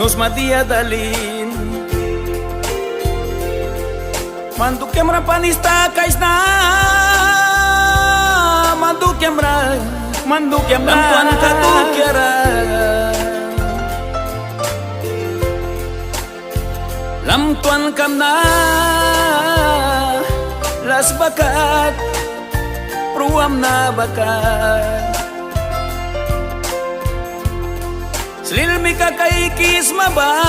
nos madiadalin. Mandukyam ra panista kaisna, mandukyam ra lampuan katukyara, lamtuan kamna las bakat pruam na bakat. Slilmi ka kay kismaba,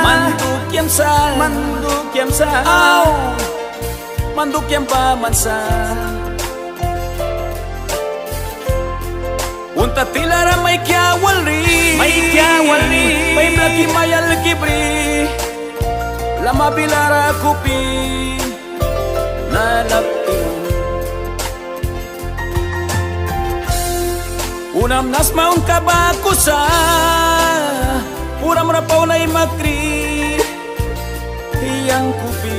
mandukyam sa, aw, mandukyam pamansa. Unta tilara may kyawalri, may blaki mayal kibri, lama bilara kupi, nalapti. Unam nas maun kabakusa, puram rapaw na imakri, hiyang kupi.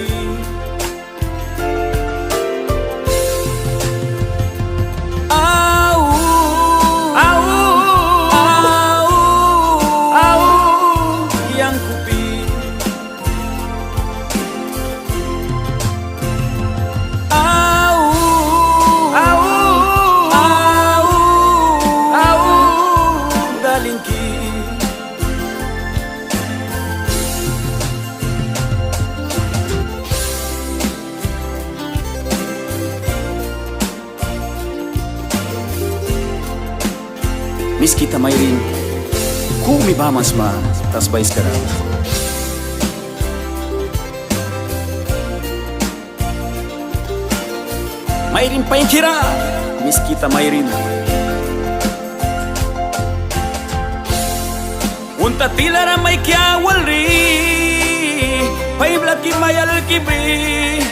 Hiyang kupi. Miss kita mayrin, kung may bamas ma, tasbay sekarang. Mayrin pa yung kira, miss kita mayrin. Unta tilara may kyawalri, pay blaki mayal kibri,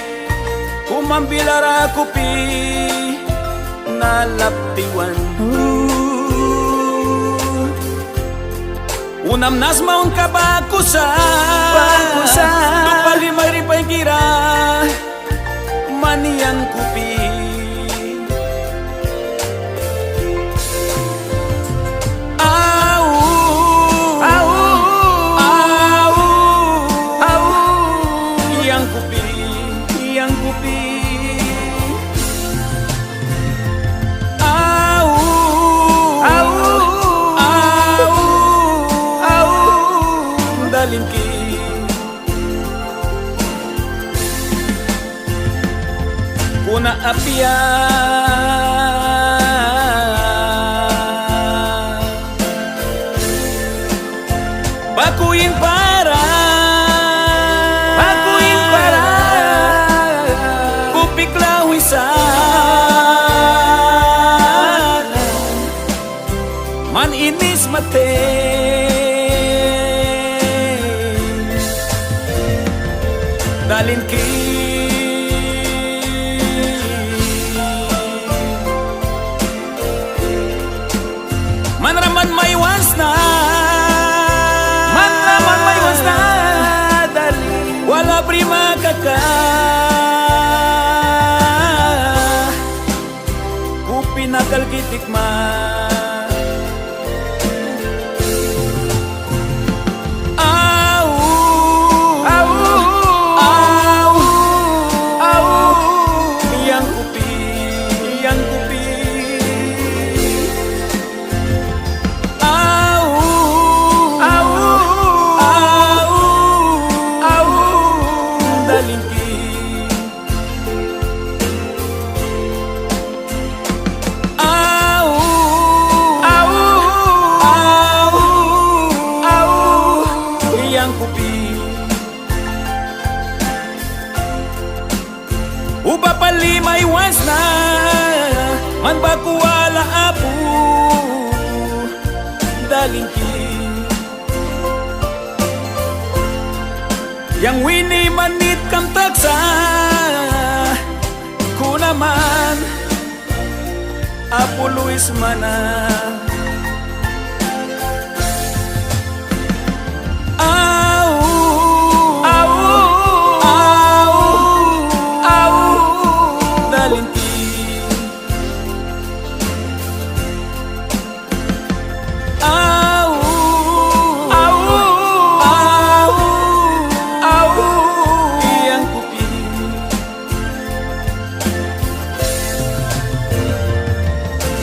kumambilara kupi, nalaptiwan. Unam nas maun kabakusa, tupali mayri pay kira, manian kupi. Hiyang kupi, hiyang kupi. Dalinki kuna apia bakuin para kupik lawisan man inis mate dalinki man raman may wasna dali wala prima kaka kupi nakal kitik ma uba palimay wasna man bakuwala apu dalinki yang wini manit kam taksa kunaman apu Luis mana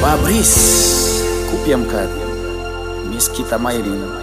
Fabris, kupiam kat, Miss kita Mayrin.